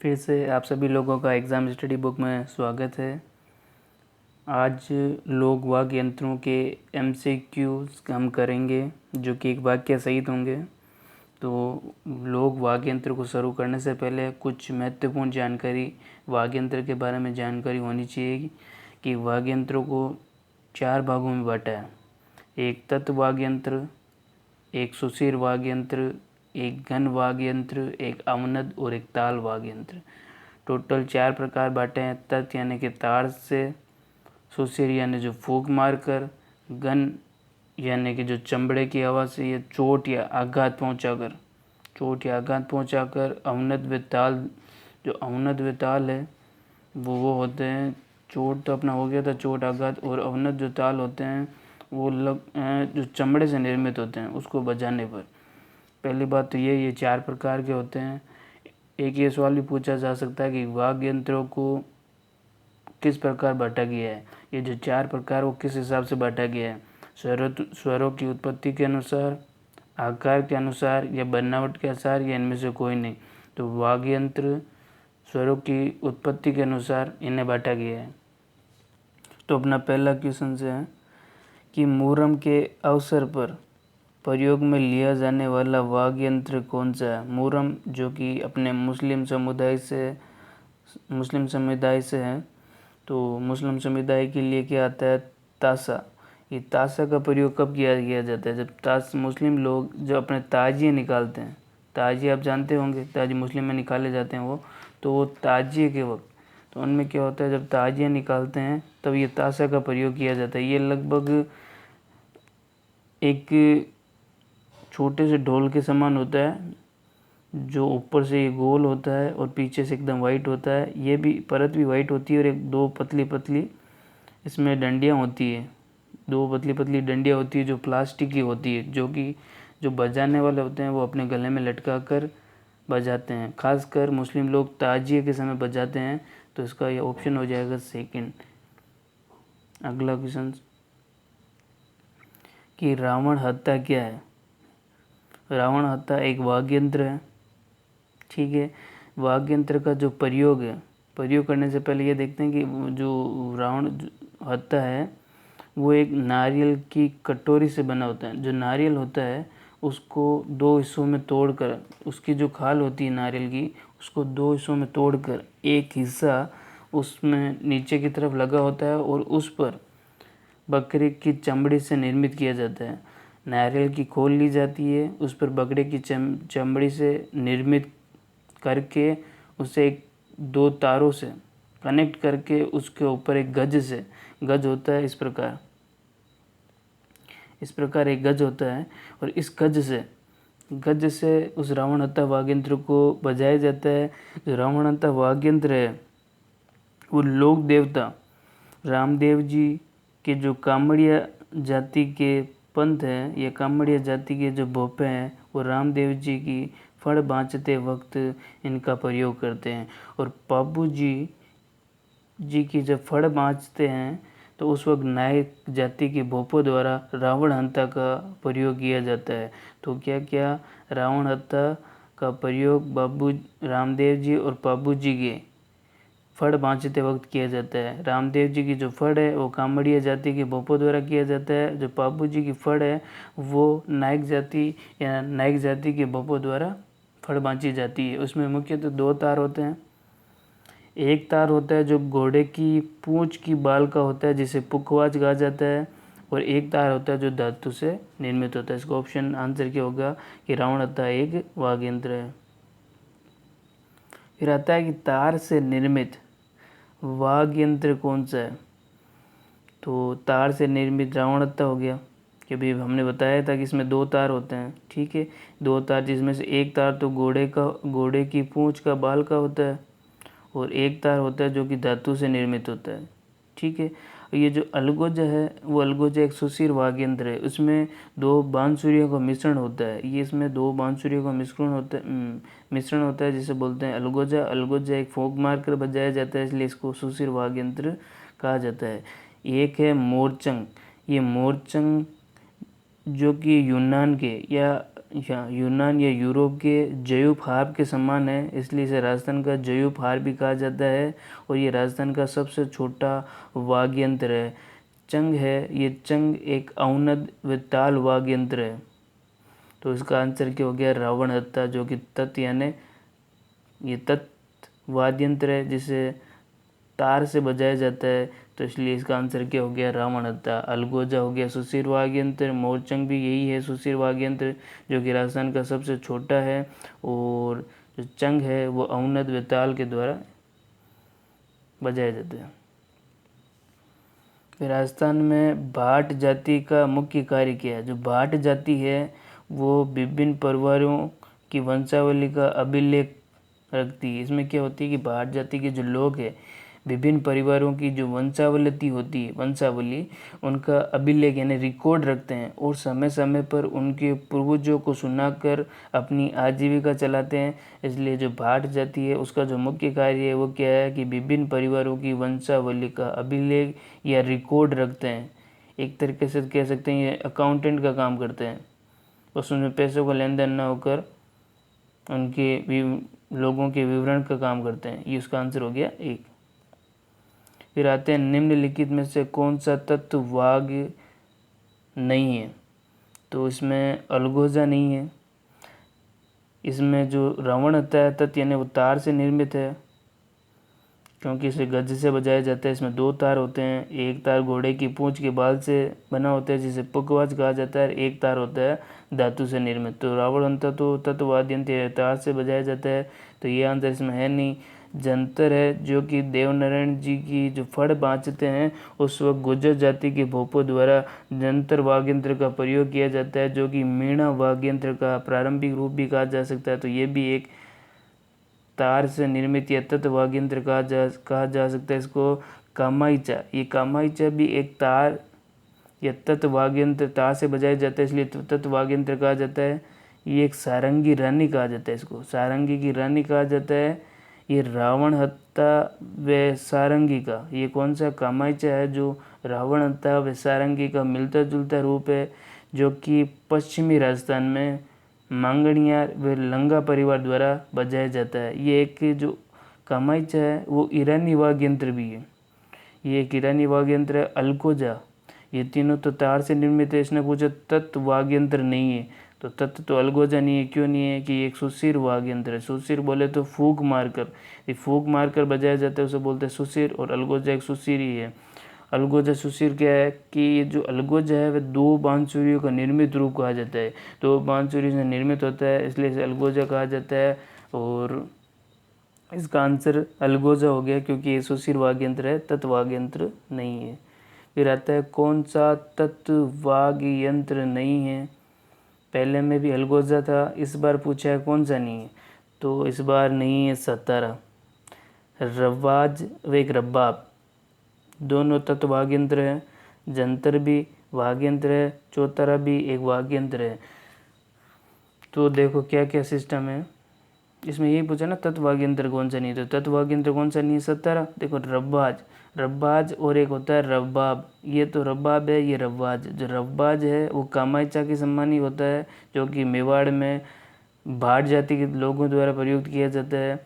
फिर से आप सभी लोगों का एग्ज़ाम स्टडी बुक में स्वागत है। आज लोक वाक्य यंत्रों के MCQs हम करेंगे जो कि एक वाक्य सहित होंगे। तो लोक वाक्य यंत्र को शुरू करने से पहले कुछ महत्वपूर्ण जानकारी वाक्य यंत्र के बारे में जानकारी होनी चाहिए कि वाक्य यंत्रों को 4 भागों में बांटा है। एक तत्व वाक्य यंत्र, एक सुशीर वाक्य यंत्र, एक घन वाक्य यंत्र, एक अवनद और एक ताल वाक्य यंत्र। टोटल 4 प्रकार बांटे हैं। तत्व यानी कि तार से, सुशीर यानी जो फूंक मारकर, घन यानी कि जो चमड़े की हवा से या चोट या आघात पहुंचाकर, अवनद व ताल, जो अवनद व ताल है वो होते हैं, चोट तो अपना हो गया था, चोट आघात, और अवनद जो ताल होते हैं वो जो चमड़े से निर्मित होते हैं उसको बजाने पर। पहली बात तो ये 4 प्रकार के होते हैं। एक ये सवाल भी पूछा जा सकता है कि वाद्य यंत्रों को किस प्रकार बांटा गया है। ये जो 4 प्रकार वो किस हिसाब से बांटा गया है, स्वरों की उत्पत्ति के अनुसार, आकार के अनुसार या बनावट के अनुसार, या इनमें से कोई नहीं। तो वाद्य यंत्र स्वरों की उत्पत्ति के अनुसार इन्हें बांटा गया है। तो अपना पहला क्वेश्चन से है कि मुहर्रम के अवसर पर प्रयोग में लिया जाने वाला वाद्य यंत्र कौन सा है। मुहर्रम जो कि अपने मुस्लिम समुदाय से है, तो मुस्लिम समुदाय के लिए क्या आता है, ताशा। ये ताशा का प्रयोग कब किया जाता है, जब मुस्लिम लोग जब अपने ताजिए निकालते हैं। ताजिए आप जानते होंगे, ताजिए मुस्लिम में निकाले जाते हैं तो वो ताजिए के वक्त, तो उनमें क्या होता है, जब ताजिए निकालते हैं तब ये ताशा का प्रयोग किया जाता है। ये लगभग एक छोटे से ढोल के समान होता है, जो ऊपर से ये गोल होता है और पीछे से एकदम वाइट होता है। ये भी परत भी वाइट होती है और एक 2 पतली पतली इसमें डंडियाँ होती है, 2 पतली पतली डंडियाँ होती है जो प्लास्टिक की होती है, जो बजाने वाले होते हैं वो अपने गले में लटका कर बजाते हैं। खासकर मुस्लिम लोग ताजिए के समय बजाते हैं। तो इसका ये ऑप्शन हो जाएगा सेकंड। अगला क्वेश्चन कि रावण हत्या क्या है। रावण हत्या एक वाद्य यंत्र है, ठीक है। वाद्य यंत्र का जो प्रयोग है, प्रयोग करने से पहले ये देखते हैं कि जो रावण हत्या है वो एक नारियल की कटोरी से बना होता है। जो नारियल होता है उसको 2 हिस्सों में तोड़कर, उसकी जो खाल होती है नारियल की, उसको 2 हिस्सों में तोड़कर एक हिस्सा उसमें नीचे की तरफ लगा होता है और उस पर बकरे की चमड़ी से निर्मित किया जाता है। नारियल की खोल ली जाती है, उस पर बकरे की चमड़ी से निर्मित करके उसे 2 तारों से कनेक्ट करके उसके ऊपर एक गज होता है। इस प्रकार एक गज होता है और इस गज से उस रावण हत्या वाद्य यंत्र को बजाया जाता है। जो रावण हत्या वाद्य यंत्र है वो लोक देवता रामदेव जी के जो कामड़िया जाति के पंथ हैं, या कामड़िया जाति के जो भोपे हैं, वो रामदेव जी की फड़ बाँचते वक्त इनका प्रयोग करते हैं। और बाबू जी की जब फड़ बाँचते हैं तो उस वक्त नायक जाति के भोपों द्वारा रावण हत्या का प्रयोग किया जाता है। तो क्या रावण हत्या का प्रयोग बाबू रामदेव जी और बाबू जी के फड़ बाँचते वक्त किया जाता है। रामदेव जी की जो फड़ है वो कामड़िया जाति के भोपों द्वारा किया जाता है। जो बाबू जी की फड़ है वो नायक जाति के भोपों द्वारा फड़ बाँची जाती है। उसमें मुख्यतः 2 तार होते हैं। एक तार होता है जो घोड़े की पूंछ की बाल का होता है, जिसे पुखवाज कहा जाता है, और एक तार होता है जो धातु से निर्मित होता है। इसका ऑप्शन आंसर क्या होगा कि रावण हत्या एक वाद्य यंत्र है। फिर आता है कि तार से निर्मित वाद्य यंत्र कौन सा है। तो तार से निर्मित रावण हत्या हो गया, कि अभी हमने बताया था कि इसमें 2 तार होते हैं, ठीक है। 2 तार, जिसमें से एक तार तो घोड़े की पूंछ का बाल का होता है, और एक तार होता है जो कि धातु से निर्मित होता है, ठीक है। ये जो अलगोजा है वो अलगोजा एक सुशीर वाद्य यंत्र है। उसमें 2 बांसुरियों का मिश्रण होता है। ये इसमें 2 बांसुरियों का मिश्रण होता है जिसे बोलते हैं अलगोजा। अलगोजा एक फूंक मारकर बजाया जाता है, इसलिए इसको सुशीर वाद्य यंत्र कहा जाता है। एक है मोरचंग। ये मोरचंग जो कि यूनान के या या यूनान या यूरोप के जयूफ हार्प के समान है, इसलिए इसे राजस्थान का जयूफ हार्प भी कहा जाता है। और ये राजस्थान का सबसे छोटा वाद्य यंत्र है। चंग है, ये चंग एक अवनद व ताल वाद्य यंत्र है। तो इसका आंसर क्या हो गया, रावण हत्था, जो कि तत् यानी ये तत् वाद्य यंत्र है जिसे तार से बजाया जाता है, तो इसलिए इसका आंसर क्या हो गया, रावण हत्था। अलगोजा हो गया सुशिर वाद्य यंत्र। मोरचंग भी यही है, सुशिर वाद्य यंत्र, जो कि राजस्थान का सबसे छोटा है। और जो चंग है वो अवनद व ताल के द्वारा बजाया जाता है। फिर राजस्थान में भाट जाति का मुख्य कार्य क्या है। जो भाट जाति है वो विभिन्न परिवारों की वंशावली का अभिलेख रखती है। इसमें क्या होती है कि भाट जाति के जो लोग हैं, विभिन्न परिवारों की जो वंशावली होती है, वंशावली, उनका अभिलेख यानी रिकॉर्ड रखते हैं और समय समय पर उनके पूर्वजों को सुनाकर अपनी आजीविका चलाते हैं। इसलिए जो भाट जाति है उसका जो मुख्य कार्य है वो क्या है कि विभिन्न परिवारों की वंशावली का अभिलेख या रिकॉर्ड रखते हैं। एक तरीके से कह सकते हैं ये अकाउंटेंट का काम करते हैं, उसमें पैसों का लेन देन न होकर उनके लोगों के विवरण का काम करते हैं। ये उसका आंसर हो गया एक। फिर आते हैं निम्नलिखित में से कौन सा तत्व वाग्य नहीं है। तो इसमें अलगोजा नहीं है। इसमें जो रावण हत्था है तत्व यानी वो तार से निर्मित है, क्योंकि इसे गज से बजाया जाता है। इसमें 2 तार होते हैं, एक तार घोड़े की पूंछ के बाल से बना होता है जिसे पुकवाज कहा जाता है, एक तार होता है धातु से निर्मित। तो रावण हत्था तो तत्ववाद्य यंत्र है, तार से बजाया जाता है, तो ये आंसर इसमें है नहीं। जंतर है, जो कि देवनारायण जी की जो फड़ बाँचते हैं उस वक्त गुर्जर जाति के भोपों द्वारा जंतर वाद्य यंत्र का प्रयोग किया जाता है, जो कि मीणा वाद्य यंत्र का प्रारंभिक रूप भी कहा जा सकता है। तो ये भी एक तार से निर्मित या तत्व वाद्य यंत्र कहा जा सकता है इसको। कामाइचा, ये कामाइचा भी एक तार या तत्व वाद्य यंत्र, तार से बजाया जाता है इसलिए तत्व वाद्य यंत्र कहा जाता है। ये एक सारंगी रानी कहा जाता है, इसको सारंगी की रानी कहा जाता है। ये रावण हत्था व सारंगी का, ये कौन सा कामाइचा है जो रावण हत्था व सारंगी का मिलता जुलता रूप है, जो कि पश्चिमी राजस्थान में मांगणियार व लंगा परिवार द्वारा बजाया जाता है। ये एक जो कामाइचा है वो ईरानी वाद्य यंत्र भी है। ये एक ईरानी वाद्य यंत्र है। अलगोजा, ये तीनों तो तार से निर्मित है। इसने पूछा तत्व वाद्य यंत्र नहीं है, तो तत्व तो अलगोजा नहीं है। क्यों नहीं है कि ये एक सुशिर वाद्य यंत्र है। सुशिर बोले तो फूंक मारकर, ये फूंक मारकर बजाया जाता है उसे बोलते हैं सुशिर, और अलगोजा एक सुशिर ही है। अलगोजा सुशिर क्या है कि ये जो अलगोजा है वह 2 बांसुरियों का निर्मित रूप कहा जाता है। 2 बांसुरी से निर्मित होता है इसलिए इसे अलगोजा कहा जाता है। और इसका आंसर अलगोजा हो गया क्योंकि ये सुशिर वाद्य यंत्र है, तत्व वाद्य यंत्र नहीं है। फिर आता है कौन सा तत्व वाद्य यंत्र नहीं है। पहले में भी अलगोजा था, इस बार पूछा है कौन सा नहीं है, तो इस बार नहीं है सतारा। रवाज व एक रब्बाब, दोनों तत्व वाद्य यंत्र है। जंतर भी वाद्य यंत्र है, चौतारा भी एक वाद्य यंत्र है। तो देखो क्या क्या सिस्टम है इसमें, यही पूछा ना तत्व वाद्य यंत्र कौन सा नहीं है, तो तत्व वाद्य यंत्र कौन सा नहीं है, सतारा। देखो रब्बाज, रब्बाज और एक होता है रब्बाब, ये तो रब्बाब है, ये रब्बाज। जो रब्बाज है वो कामाइचा के समान ही होता है, जो कि मेवाड़ में भाट जाति के लोगों द्वारा प्रयुक्त किया जाता है।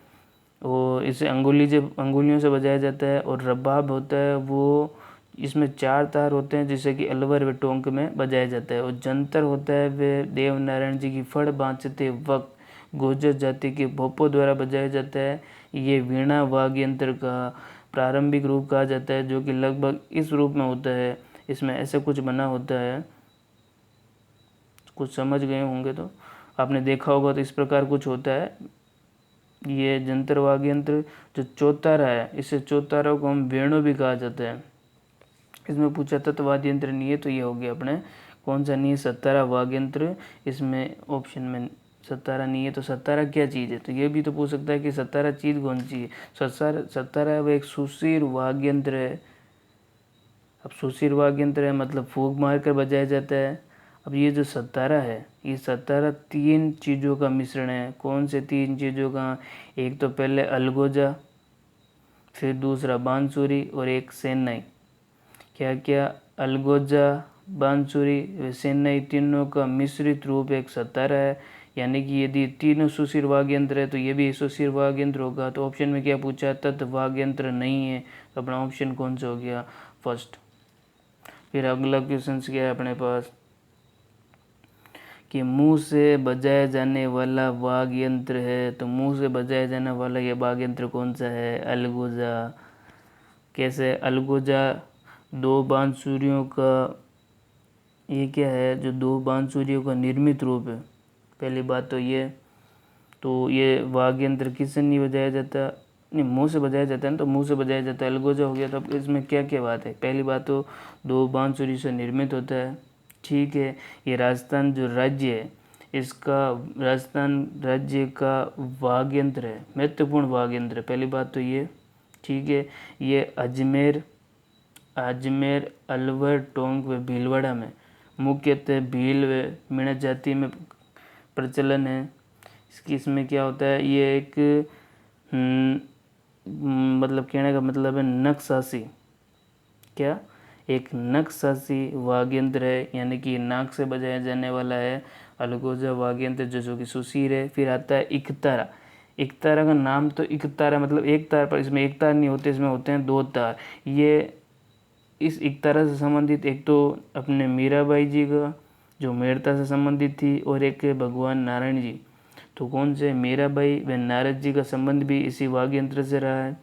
और इसे अंगुलियों से बजाया जाता है। और रब्बाब होता है वो, इसमें 4 तार होते हैं जिसे कि अलवर व टोंक में बजाया जाता है। और जंतर होता है वे देवनारायण जी की फड़ बाँचते वक्त गुर्जर जाति के भोपों द्वारा बजाया जाता है। ये वीणा वाद्य यंत्र का प्रारंभिक रूप कहा जाता है, जो कि लगभग इस रूप में होता है। इसमें ऐसे कुछ बना होता है, कुछ समझ गए होंगे तो आपने देखा होगा, तो इस प्रकार कुछ होता है। ये जंतर वाद्य यंत्र। जो चौतारा है, इसे चौतारा को हम वेणु भी कहा जाता है। इसमें पूछा तत्व वाद्य यंत्र नहीं है, तो ये हो गया अपने कौन सा नहीं है, सतारा वाद्य यंत्र। इसमें ऑप्शन में सतारा नहीं है, तो सतारा क्या चीज़ है, तो ये भी तो पूछ सकता है कि सतारा चीज़ कौन सी है। सतारा वो एक सुशिर वाद्य यंत्र है। अब सुशिर वाद्य यंत्र है मतलब फूंक मार कर बजाया जाता है। अब ये जो सतारा है, ये सतारा 3 चीज़ों का मिश्रण है। कौन से 3 चीज़ों का, एक तो पहले अलगोजा, फिर दूसरा बांसुरी और एक सेनाई। क्या क्या, अलगोजा, बांसुरी व शहनाई तीनों का मिश्रित रूप एक सतारा है। यानी कि यदि तीनों सुशिर वाद्य यंत्र है तो ये भी सुशिर वाद्य यंत्र होगा। तो ऑप्शन में क्या पूछा है, तत् वाद्य यंत्र नहीं है, तो अपना ऑप्शन कौन सा हो गया, फर्स्ट। फिर अगला क्वेश्चन क्या है अपने पास कि मुंह से बजाया जाने वाला वाद्य यंत्र है, तो मुंह से बजाया जाने वाला ये वाद्य यंत्र कौन सा है, अलगोजा। कैसे, अलगोजा दो बांसुरियों का, ये क्या है, जो दो बांसुरियों का निर्मित रूप है। पहली बात तो ये वाद्य यंत्र किससे नहीं बजाया जाता, नहीं मुंह से बजाया जाता है ना, तो मुंह से बजाया जाता है, अलगोजा हो गया। तो अब इसमें क्या क्या बात है, पहली बात तो दो बांसुरी से निर्मित होता है, ठीक है। ये राजस्थान जो राज्य है, इसका राजस्थान राज्य का वाद्य यंत्र है, महत्वपूर्ण वाद्य यंत्र है, पहली बात तो ये, ठीक है। ये अजमेर अलवर टोंक व भीलवाड़ा में मुख्यतः भील व मीणा जाति में प्रचलन है। इसमें क्या होता है, ये एक मतलब कहने का मतलब है नक्शासी, क्या, एक नक्शासी वाद्य यंत्र है, यानी कि नाक से बजाया जाने वाला है अलगोजा वाद्य यंत्र, जो कि सुशीर है। फिर आता है इकतारा। इकतारा का नाम तो इकतारा मतलब एक तार, पर इसमें एक तार नहीं होते, इसमें होते हैं दो तार। ये इस इकतारा से संबंधित एक तो अपने मीराबाई जी का जो मेड़ता से संबंधित थी, और एक भगवान नारायण जी। तो कौन से, मीराबाई व नारद जी का संबंध भी इसी वाद्य यंत्र से रहा है।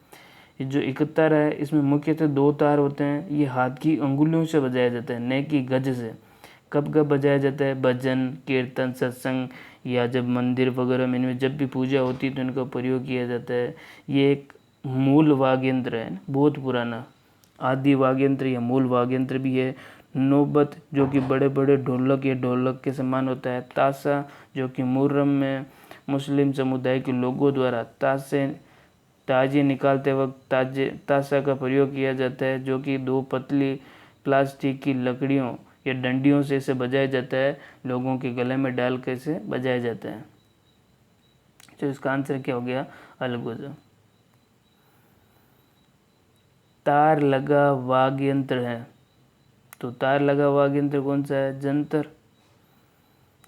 ये जो इकतारा है, इसमें मुख्यतः दो तार होते हैं, ये हाथ की अंगुलियों से बजाया जाता है, न कि गज से। कब कब बजाया जाता है, भजन कीर्तन सत्संग, या जब मंदिर वगैरह में इनमें जब भी पूजा होती है तो इनका प्रयोग किया जाता है। ये एक मूल वाद्य यंत्र है, बहुत पुराना आदि वाद्य यंत्र या मूल वाद्य यंत्र भी है। नौबत जो कि बड़े बड़े ढोलक या ढोलक के समान होता है। ताशा जो कि मुहर्रम में मुस्लिम समुदाय के लोगों द्वारा ताजे निकालते वक्त ताशा का प्रयोग किया जाता है, जो कि दो पतली प्लास्टिक की लकड़ियों या डंडियों से इसे बजाया जाता है, लोगों के गले में डाल कर इसे बजाया जाता है। तो इसका आंसर क्या हो गया, अलगोजा। तार लगा वाद्य यंत्र है, तो तार लगा वाद्य यंत्र कौन सा है, जंतर।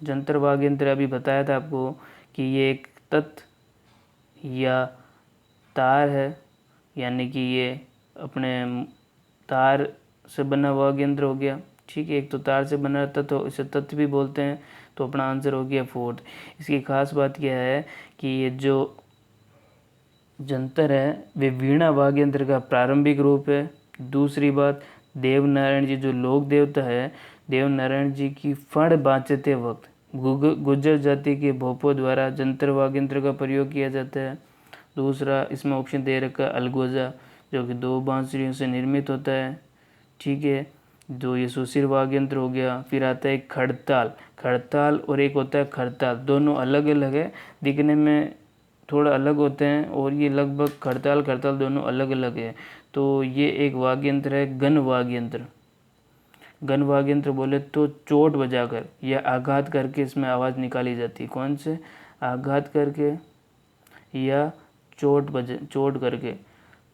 जंतर वाद्य यंत्र अभी बताया था आपको कि ये एक तत् या तार है, यानी कि ये अपने तार से बना वाद्य यंत्र हो गया, ठीक है। एक तो तार से बना रहता तो इसे तत्व भी बोलते हैं, तो अपना आंसर हो गया फोर्थ। इसकी खास बात क्या है कि ये जो जंतर है वे वीणा वाद्य यंत्र का प्रारंभिक रूप है। दूसरी बात, देवनारायण जी जो लोक देवता है, देवनारायण जी की फण बाँचते वक्त गुर्जर जाति के भोपों द्वारा जंतर वाद्य यंत्र का प्रयोग किया जाता है। दूसरा, इसमें ऑप्शन दे रखा है अलगोजा, जो कि दो बांसुरियों से निर्मित होता है, ठीक है, जो ये सुशिर वाद्य यंत्र हो गया। फिर आता है खड़ताल और एक होता है खरताल, दोनों अलग अलग है, दिखने में थोड़ा अलग होते हैं, और ये लगभग खड़ताल दोनों अलग अलग है। तो ये एक वाद्य यंत्र है गण वाद्य यंत्र। गण वाद्य यंत्र बोले तो चोट बजाकर या आघात करके इसमें आवाज़ निकाली जाती है। कौन से, आघात करके या चोट करके,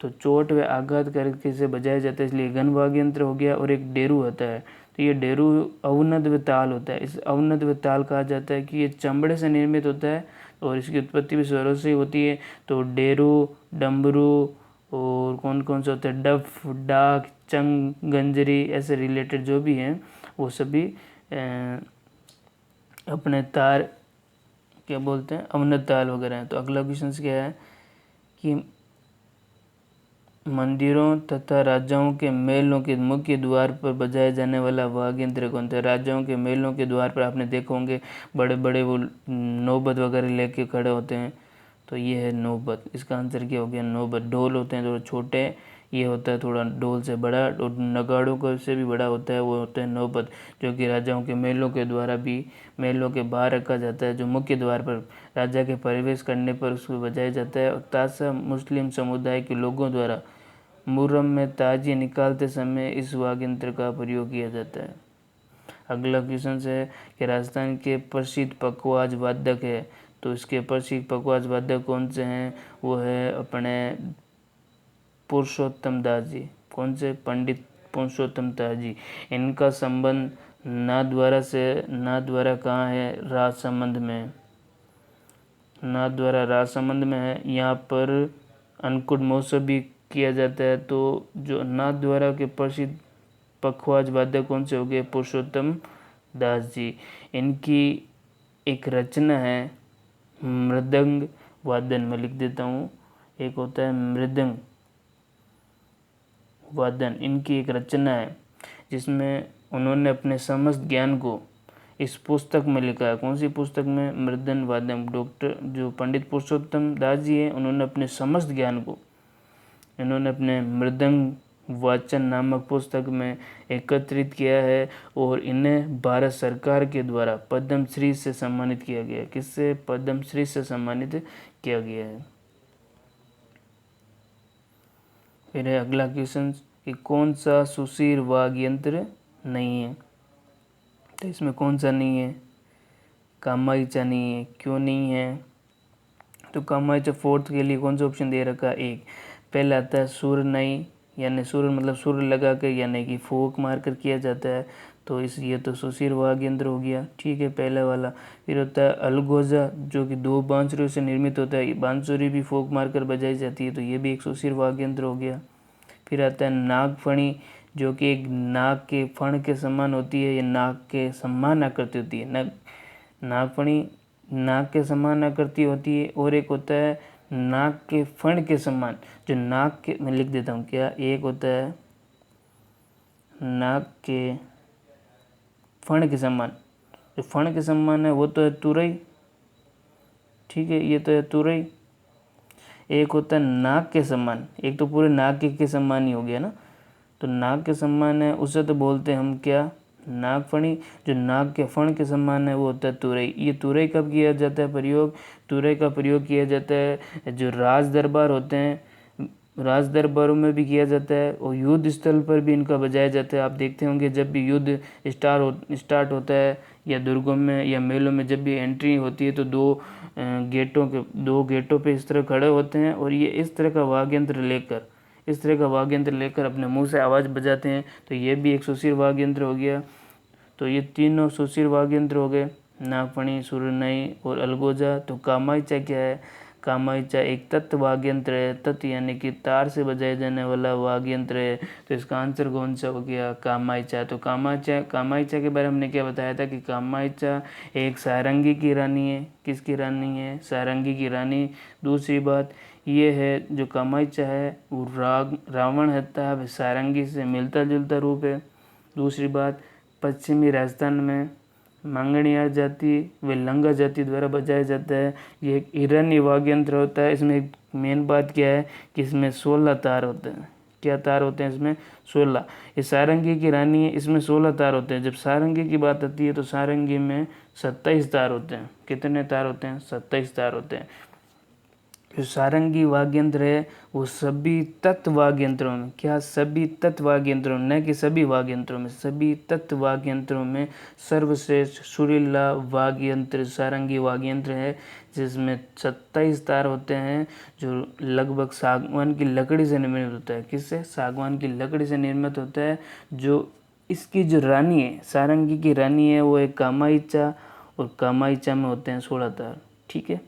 तो चोट व आघात करके से बजाया जाता है, इसलिए गण वाद्य यंत्र हो गया। और एक डेरू होता है, तो ये डेरू अवनद व ताल होता है। इस अवनद व ताल कहा जाता है कि ये चमड़े से निर्मित होता है और इसकी उत्पत्ति भी स्वरों से ही होती है। तो डेरू, डमरू और कौन कौन से होते हैं, डफ, डाक, चंग, गंजरी, ऐसे रिलेटेड जो भी हैं वो सभी अपने तार क्या बोलते हैं, अवनद ताल वगैरह हैं। तो अगला क्वेश्चन क्या है कि मंदिरों तथा राजाओं के महलों के मुख्य द्वार पर बजाया जाने वाला वाद्य यंत्र कौन था। राजाओं के महलों के द्वार पर आपने देखा होंगे बड़े बड़े वो नौबत वगैरह लेके खड़े होते हैं, तो ये है नौबत। इसका आंसर क्या हो गया, नौबत। ढोल होते हैं थोड़े छोटे, ये होता है थोड़ा ढोल से बड़ा, और नगाड़ों को से भी बड़ा होता है, वो होता है नौबत, जो कि राजाओं के महलों के द्वारा भी महलों के बाहर रखा जाता है, जो मुख्य द्वार पर राजा के प्रवेश करने पर उसको बजाया जाता है। और ताशा मुस्लिम समुदाय के लोगों द्वारा मुहर्रम में ताजिए निकालते समय इस वाद्य यंत्र का प्रयोग किया जाता है। अगला क्वेश्चन है कि राजस्थान के प्रसिद्ध पखवाज वादक है, तो इसके प्रसिद्ध पखवाज वादक कौन से हैं, वो है अपने पुरुषोत्तम दास जी। कौन से, पंडित पुरुषोत्तमता जी। इनका संबंध नाथद्वारा से, नाथद्वारा कहाँ है, राज संबंध में, नाथद्वारा राज संबंध में है। यहाँ पर अन्नकूट महोत्सव भी किया जाता है। तो जो नाथद्वारा के प्रसिद्ध पखवाज वादक कौन से हो गए, पुरुषोत्तम दास जी। इनकी एक रचना है मृदंग वादन, में लिख देता हूँ, एक होता है मृदंग वादन। इनकी एक रचना है जिसमें उन्होंने अपने समस्त ज्ञान को इस पुस्तक में लिखा है। कौन सी पुस्तक में, मृदंग वादन। डॉक्टर जो पंडित पुरुषोत्तम दास जी हैं, उन्होंने अपने समस्त ज्ञान को इन्होंने अपने मृदंग वाचन नामक पुस्तक में एकत्रित किया है और इन्हें भारत सरकार के द्वारा पद्म श्री से सम्मानित किया गया है। किससे, पद्म श्री से सम्मानित किया गया है। फिर है अगला क्वेश्चन कि कौन सा सुशीर वाद्य यंत्र नहीं है। तो इसमें कौन सा नहीं है, कामायचा नहीं है। क्यों नहीं है, तो कामायचा फोर्थ के लिए कौन सा ऑप्शन दे रखा है, एक। पहला आता है सुर नहीं, यानी सुर मतलब सुर लगा कर यानी कि फूंक मार कर किया जाता है। तो इस ये तो सुशीर वाद्य यंत्र हो गया, ठीक है, पहला वाला। फिर होता है अलगोजा, जो कि 2 बांसुरियों से निर्मित होता है। बांसुरी भी फूंक मार कर बजाई जाती है, तो ये भी एक सुशीर वाद्य यंत्र हो गया। फिर आता है नागफणी, जो कि एक नाग के फण के समान होती है, ये नाग के समान आकृति होती है। नागफणी नाग के समान आकृति होती है। और एक होता है नाग के फण के समान, जो नाग के, मैं लिख देता हूँ क्या, एक होता है नाग के फण के समान। जो फण के समान है वो तो है तुरई, ठीक है, ये तो है तुरई। एक होता है नाग के समान, एक तो पूरे नाग के समान ही हो गया ना, तो नाग के समान है, उसे तो बोलते हैं हम क्या, नागफणी। जो नाग के फण के समान है वो होता है तुरई। ये तुरई कब किया जाता है प्रयोग, तुरई का प्रयोग किया जाता है जो राज दरबार होते हैं, राज दरबारों में भी किया जाता है और युद्ध स्थल पर भी इनका बजाया जाता है। आप देखते होंगे जब भी युद्ध स्टार्ट होता है या दुर्गों में या मेलों में जब भी एंट्री होती है तो 2 गेटों पे इस तरह खड़े होते हैं और ये इस तरह का वाद्य यंत्र लेकर अपने मुंह से आवाज़ बजाते हैं। तो ये भी एक सुशीर वाद्य यंत्र हो गया। तो ये तीनों सुशीर वाद्य यंत्र हो गए, नागफणी, सुरनई और अलगोजा। तो कामायचा क्या है, कामायचा एक तत्व वाद्य यंत्र है, तत्व यानी कि तार से बजाए जाने वाला वाद्य यंत्र है। तो इसका आंसर कौन सा हो गया, कामायचा। तो कामायचा के बारे में हमने क्या बताया था कि कामायचा एक सारंगी की रानी है। किसकी रानी है, सारंगी की रानी। दूसरी बात ये है जो कामायचा है वो रावण हत्या है, सारंगी से मिलता जुलता रूप है। दूसरी बात, पश्चिमी राजस्थान में मांगणियार जाति व लंगा जाति द्वारा बजाया जाता है। ये एक ईरानी वाद्य यंत्र होता है। इसमें एक मेन बात क्या है कि इसमें 16 तार होते हैं। क्या तार होते हैं इसमें, 16। ये सारंगी की रानी है, इसमें 16 तार होते हैं। जब सारंगी की बात आती है तो सारंगी में 27 तार होते हैं। कितने तार होते हैं, 27 तार होते हैं। जो सारंगी वाद्य यंत्र है वो सभी तत्व वाद्य यंत्रों में, क्या, सभी तत्व वाद्य यंत्रों में, न कि सभी वाद्य यंत्रों में, सभी तत्व वाद्य यंत्रों में सर्वश्रेष्ठ सुरीला वाद्य यंत्र सारंगी वाद्य यंत्र है, जिसमें 27 तार होते हैं, जो लगभग सागवान की लकड़ी से निर्मित होता है। किससे, सागवान की लकड़ी से निर्मित होता है। जो इसकी जो रानी है, सारंगी की रानी है, वो एक कामायचा, और कामायचा में होते हैं 16 तार, ठीक है।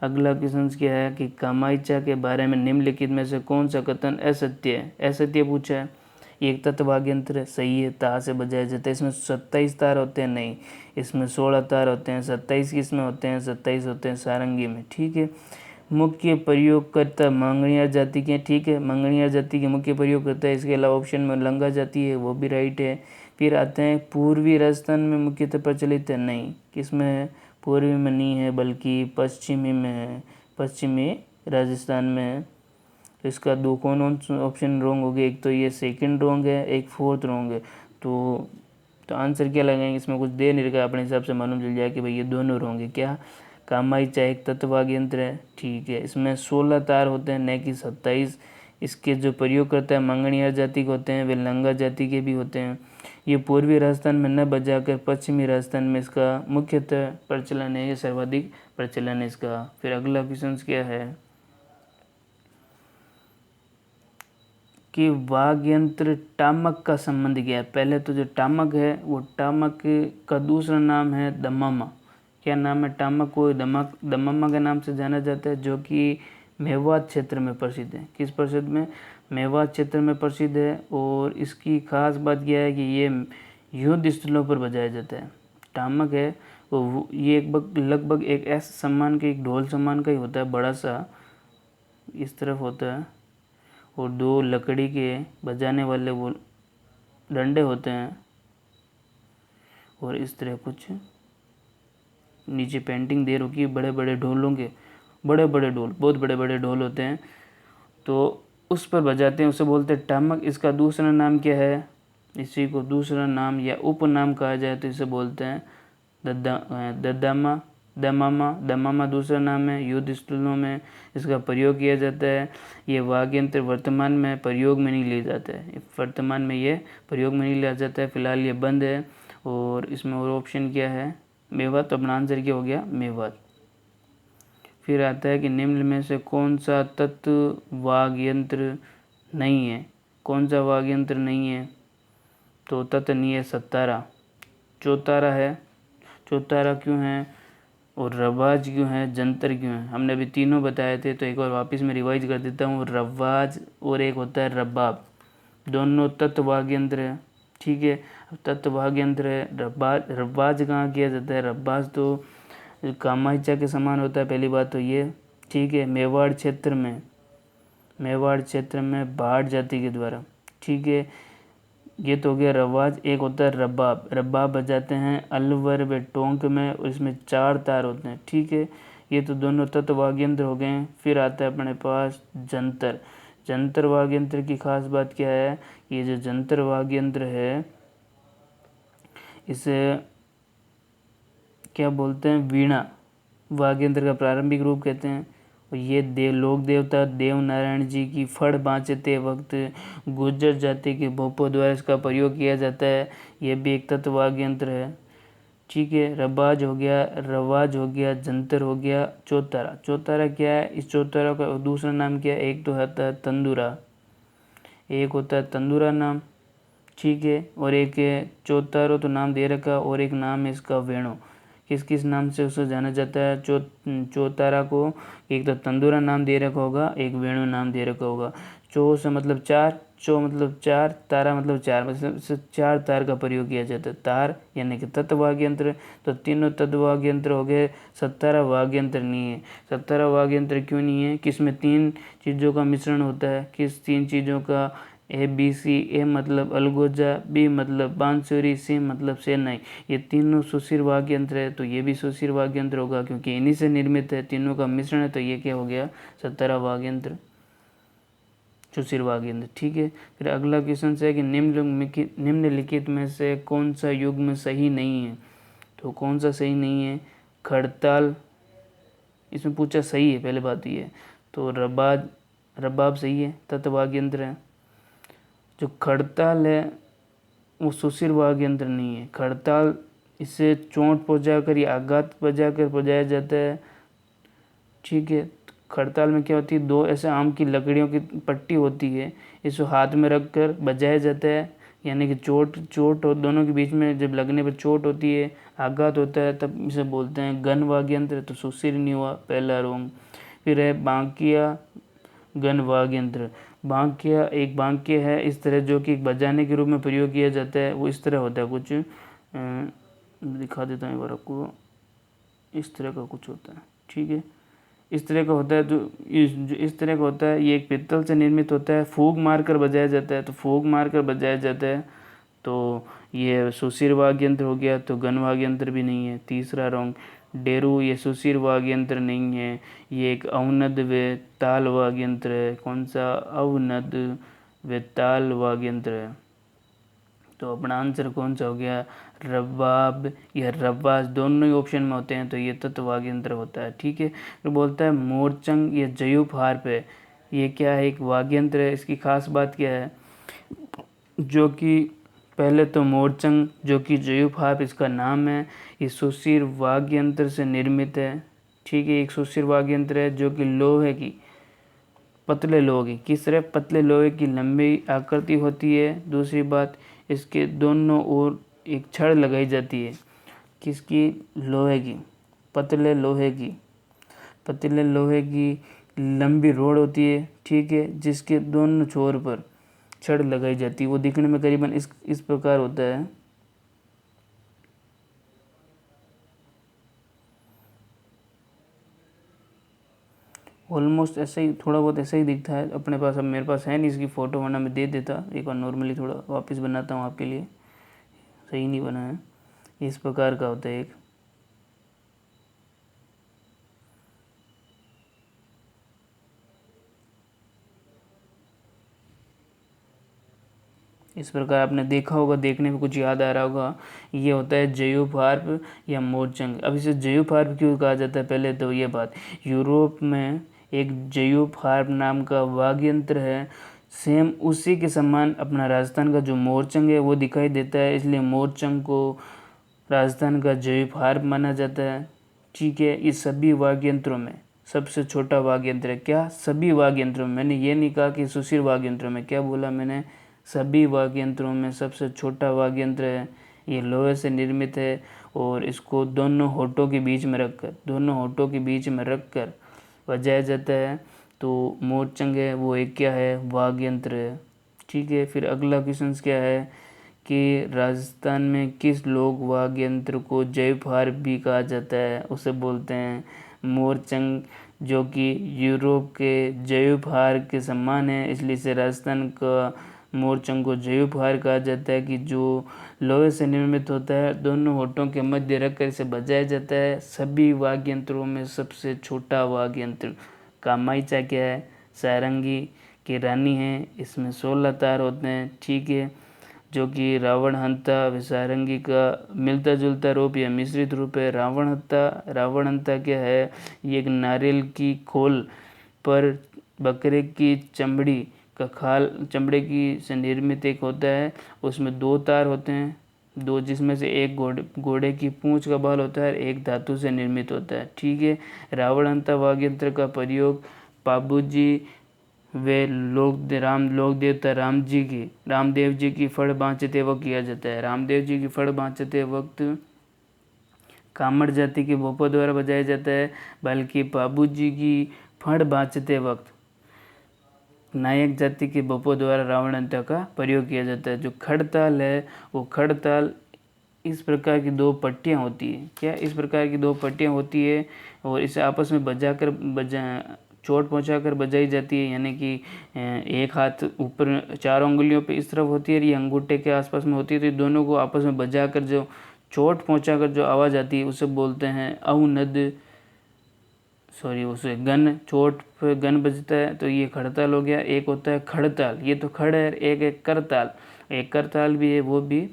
अगला क्वेश्चन क्या है कि कामायचा के बारे में निम्नलिखित में से कौन सा कथन असत्य है। असत्य पूछा है। एक तत्व वाद्य यंत्र है, सही है, ता से बजाया जाता है। इसमें 27 तार होते हैं, नहीं, इसमें 16 तार होते हैं। 27 किसमें होते हैं, 27 होते हैं सारंगी में, ठीक है। मुख्य प्रयोगकर्ता मांगणियार जाति के, ठीक है, मांगणियार जाति के मुख्य प्रयोगकर्ता है। इसके अलावा ऑप्शन में लंगा जाति है, वो भी राइट है। फिर आते हैं पूर्वी राजस्थान में मुख्यतः प्रचलित है, नहीं, किसमें है, पूर्वी में नहीं है बल्कि पश्चिमी में है, पश्चिमी राजस्थान में है। तो इसका 2 कौन ऑप्शन रॉन्ग हो गए, एक तो ये सेकंड रॉन्ग है, एक फोर्थ रॉन्ग है। तो आंसर क्या लगाएंगे, इसमें कुछ दे नहीं रखा, अपने हिसाब से मालूम चल जाए कि भाई ये दोनों रॉन्ग है। क्या, कामायचा एक तत्व वाद्य यंत्र है, ठीक है, इसमें 16 तार होते हैं, न कि 27। इसके जो प्रयोग करता है मांगणियार जाति के होते हैं, वे लंगा जाति के भी होते हैं। ये पूर्वी राजस्थान में न बजाकर पश्चिमी राजस्थान में इसका मुख्यतः प्रचलन है, ये सर्वाधिक प्रचलन है इसका। फिर अगला क्वेश्चन क्या है कि वाद्य यंत्र टामक का संबंध क्या है। पहले तो जो टामक है वो टामक का दूसरा नाम है दमामा। क्या नाम है? टामक को दमामा के नाम से जाना जाता है, जो कि मेवात क्षेत्र में प्रसिद्ध है। किस प्रसिद्ध में? मेवात क्षेत्र में प्रसिद्ध है। और इसकी खास बात यह है कि ये युद्ध स्थलों पर बजाया जाता है। टामक है वो ये लगभग एक ऐसे सम्मान के, एक ढोल सम्मान का ही होता है, बड़ा सा इस तरफ होता है, और 2 लकड़ी के बजाने वाले वो डंडे होते हैं, और इस तरह कुछ नीचे पेंटिंग दे रखी है बड़े बड़े ढोलों के। बड़े बड़े ढोल, बहुत बड़े बड़े ढोल होते हैं, तो उस पर बजाते हैं, उसे बोलते हैं टामक। इसका दूसरा नाम क्या है? इसी को दूसरा नाम या उपनाम कहा जाए तो इसे बोलते हैं ददामा, दमामा। दमामा दूसरा नाम है। युद्ध स्थलों में इसका प्रयोग किया जाता है। ये वाद्य यंत्र वर्तमान में प्रयोग में नहीं लिया जाता है। वर्तमान में ये प्रयोग में नहीं लिया जाता है, फिलहाल ये बंद है। और इसमें और ऑप्शन क्या है? मेवात। तो अपना आंसर क्या हो गया? मेवात। फिर आता है कि निम्न में से कौन सा तत्व वाद्य यंत्र नहीं है? कौन सा वाद्य यंत्र नहीं है? तो तत्व नहीं है सतारा। चौतारा है। चौतारा क्यों है? और रवाज क्यों है? जंतर क्यों है? हमने अभी तीनों बताए थे, तो एक बार वापस मैं रिवाइज कर देता हूँ। रवाज और एक होता है रबाब, दोनों तत्व वाद्य यंत्र है। ठीक है, अब तत्व वाद्य यंत्र है। रवाज कहाँ किया जाता है? रबाज तो कामाख्या के समान होता है, पहली बात तो ये। ठीक है, मेवाड़ क्षेत्र में, मेवाड़ क्षेत्र में भाट जाति के द्वारा। ठीक है, ये तो हो गया रवाज। एक होता है रबाब। रबाब बजाते हैं अलवर व टोंक में, और इसमें 4 तार होते हैं। ठीक है, ये तो दोनों तत्व वाद्य यंत्र हो गए हैं। फिर आता है अपने पास जंतर। जंतर वाद्य यंत्र की खास बात क्या है? ये जो जंतर वाद्य यंत्र है, इसे क्या बोलते हैं? वीणा वाद्य यंत्र का प्रारंभिक रूप कहते हैं। और ये लोक देवता देव नारायण जी की फड़ बाँचते वक्त गुर्जर जाति के भोपों द्वारा इसका प्रयोग किया जाता है। यह भी एक तत्व वाद्य यंत्र है। ठीक है, रबाज हो गया, रवाज हो गया, जंतर हो गया। चौतारा। चौतारा क्या है? इस चौतारा का दूसरा नाम क्या है? एक तो होता है तंदूरा, एक होता है तंदूरा नाम। ठीक है, और एक चौतारो तो नाम दे रखा, और एक नाम है इसका वेणु। किस किस नाम से उसे जाना जाता है? चौतारा को एक तो तंदूरा नाम दे रखा होगा, एक वेणु नाम दे रखा होगा। चौ से मतलब 4, चौ मतलब 4, तारा मतलब 4, मतलब 4 तार का प्रयोग किया जाता है। तार यानी कि तत्व वाद्य यंत्र। तो तीनों तत्व वाद्य यंत्र हो गए, सतारा वाद्य यंत्र नहीं है। सतारा वाद्य यंत्र क्यों नहीं है? किसमें 3 चीज़ों का मिश्रण होता है। किस 3 चीज़ों का? ABC। ए मतलब अलगोजा, बी मतलब बांसुरी, सी मतलब शहनाई। ये तीनों सुशिर वाद्य यंत्र है, तो ये भी सुशिर वाद्य यंत्र होगा, क्योंकि इन्हीं से निर्मित है, तीनों का मिश्रण है। तो ये क्या हो गया? सतारा वाद्य यंत्र, सुशिर वाद्य यंत्र। ठीक है, फिर अगला क्वेश्चन है कि निम्नलिखित में से कौन सा युग्म सही नहीं है? तो कौन सा सही नहीं है? खड़ताल, इसमें पूछा सही है, पहले बात ये है। तो रबाब सही है, तत्व वाद्य यंत्र है। जो खड़ताल है वो सुशिर वाद्य यंत्र नहीं है। खड़ताल इसे चोट पहुँचाकर या आघात बजाकर बजाया जाता है। ठीक है, खड़ताल में क्या होती है? 2 ऐसे आम की लकड़ियों की पट्टी होती है, इसको हाथ में रख कर बजाया जाता है। यानी कि चोट और दोनों के बीच में जब लगने पर चोट होती है, आघात होता है, तब इसे बोलते हैं गन वाद्य यंत्र। तो सुशिर नहीं हुआ, पहला रोंग। फिर है बांकिया गन वाद्य यंत्र। बांकिया एक बांकिया है इस तरह, जो कि बजाने के रूप में प्रयोग किया जाता है। वो इस तरह होता है कुछ, दिखा देता हूँ एक बार आपको। इस तरह का कुछ होता है। ठीक है, इस तरह का होता है। तो इस तरह का होता है, ये एक पित्तल से निर्मित होता है, फूंक मार कर बजाया जाता है। तो फूंक मार कर बजाया जाता है, तो ये सुशिर वाद्य यंत्र हो गया। तो गन वाद्य यंत्र भी नहीं है, तीसरा रॉन्ग। डेरू ये सुशिर वाद्य यंत्र नहीं है, ये एक अवनद व ताल वाद्य यंत्र है। कौन सा? अवनद व ताल वाद्य यंत्र है। तो अपना आंसर कौन सा हो गया? रबाब या रबाज, दोनों ही ऑप्शन में होते हैं, तो ये तत्व वाद्य यंत्र होता है। ठीक है, फिर बोलता है मोरचंग या जयूफ हार्प है। ये क्या है? एक वाद्य यंत्र है। इसकी खास बात क्या है? जो कि पहले तो मोरचंग, जो कि जयूफ हार्प इसका नाम है, ये सुशिर वाद्य यंत्र से निर्मित है। ठीक है, एक सुशिर वाद्य यंत्र है जो कि लोहे की पतले लोहे की, सिर्फ पतले लोहे की लंबी आकृति होती है। दूसरी बात, इसके दोनों ओर एक छड़ लगाई जाती है। किसकी? लोहे की, पतले लोहे की लंबी रोड होती है, ठीक है, जिसके दोनों छोर पर छड़ लगाई जाती है। वो दिखने में करीबन इस प्रकार होता है। ऑलमोस्ट ऐसे ही, थोड़ा बहुत ऐसा ही दिखता है अपने पास। अब मेरे पास है नहीं इसकी फ़ोटो, वरना मैं दे देता। एक बार नॉर्मली थोड़ा वापस बनाता हूँ आपके लिए, सही नहीं बना है। इस प्रकार का होता है एक। इस प्रकार आपने देखा होगा, देखने में कुछ याद आ रहा होगा। ये होता है जयूफ हार्प या मोरचंग। अब इसे जयूफ हार्प क्यों कहा जाता है? पहले तो ये बात, यूरोप में एक जयूफ हार्प नाम का वाद्य यंत्र है, सेम उसी के समान अपना राजस्थान का जो मोरचंग है वो दिखाई देता है, इसलिए मोरचंग को राजस्थान का जयूफ हार्प माना जाता है। ठीक है, इस सभी वाद्य यंत्रों में सबसे छोटा वाद्य यंत्र है। क्या? सभी वाद्य यंत्रों में। मैंने ये नहीं कहा कि सुशील वाद्य यंत्रों में, क्या बोला मैंने? सभी वाद्य यंत्रों में सबसे छोटा वाद्य यंत्र है। ये लोहे से निर्मित है और इसको दोनों होठों के बीच में रखकर बजाया जाता है। तो मोरचंग है वो एक क्या है? वाद्य यंत्र है। ठीक है, फिर अगला क्वेश्चन क्या है कि राजस्थान में किस लोक वाद्य यंत्र को जयूफ हार्प भी कहा जाता है? उसे बोलते हैं मोरचंग, जो कि यूरोप के जयूफ हार्प के समान है, इसलिए इसे राजस्थान का मोरचंग को जयूफ हार्प कहा जाता है, कि जो लोहे से निर्मित होता है, दोनों होठों के मध्य रखकर इसे बजाया जाता है। सभी वाद्य यंत्रों में सबसे छोटा वाद्य यंत्र। कामाइचा क्या है? सारंगी की रानी है, इसमें 16 तार होते हैं। ठीक है, जो कि रावण हंता व सारंगी का मिलता जुलता रूप या मिश्रित रूप है। रावण हंता क्या है? ये एक नारियल की खोल पर बकरे की चमड़ी का खाल, चमड़े की से निर्मित एक होता है। उसमें 2 तार होते हैं, 2, जिसमें से एक घोड़े की पूंछ का बाल होता है, एक धातु से निर्मित होता है। ठीक है, रावण हंता वाद्य यंत्र का प्रयोग पाबूजी वे लोक देवता रामदेव जी की फड़ बाँचते वक्त किया जाता है। रामदेव जी की फड़ बाँचते वक्त कामड़ जाति के भोपों द्वारा बजाया जाता है, बल्कि बाबूजी की फड़ बाँचते वक्त नायक जाति के भोपों द्वारा रावण हंता का प्रयोग किया जाता है। जो खड़ताल है, वो खड़ताल इस प्रकार की 2 पट्टियाँ होती है। क्या? इस प्रकार की 2 पट्टियाँ होती है और इसे आपस में चोट पहुंचाकर बजाई जाती है। यानी कि एक हाथ ऊपर 4 उंगलियों पे इस तरफ होती है और ये अंगूठे के आसपास में होती है, तो ये दोनों को आपस में बजाकर जो चोट पहुंचाकर जो आवाज़ आती है उसे बोलते हैं अवनद। उसे गन, चोट पे गन बजता है, तो ये खड़ताल हो गया। एक होता है खड़ताल, ये तो खड़ है। एक करताल, एक करताल भी है, वो भी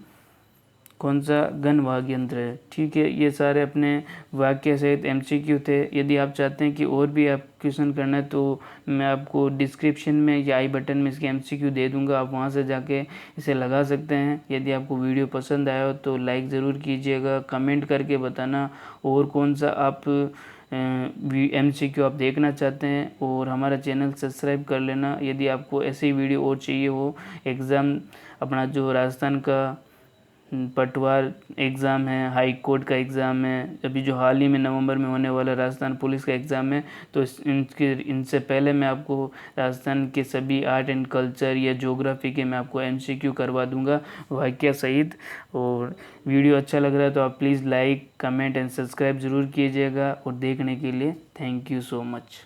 कौन सा? गन वाद्य यंत्र है। ठीक है, ये सारे अपने वाक्य सहित MCQ थे। यदि आप चाहते हैं कि और भी आप क्वेश्चन करना है, तो मैं आपको डिस्क्रिप्शन में या आई बटन में इसके MCQ दे दूंगा, आप वहां से जाके इसे लगा सकते हैं। यदि आपको वीडियो पसंद आया हो तो लाइक ज़रूर कीजिएगा, कमेंट करके बताना और कौन सा आप MCQ आप देखना चाहते हैं, और हमारा चैनल सब्सक्राइब कर लेना। यदि आपको ऐसे ही वीडियो और चाहिए हो, एग्ज़ाम अपना जो राजस्थान का पटवार एग्ज़ाम है, हाई कोर्ट का एग्ज़ाम है, अभी जो हाल ही में नवंबर में होने वाला राजस्थान पुलिस का एग्ज़ाम है, तो इनसे पहले मैं आपको राजस्थान के सभी आर्ट एंड कल्चर या ज्योग्राफी के मैं आपको MCQ करवा दूंगा वाक्य सहित। और वीडियो अच्छा लग रहा है तो आप please like, comment and subscribe ज़रूर कीजिएगा। और देखने के लिए थैंक यू सो मच।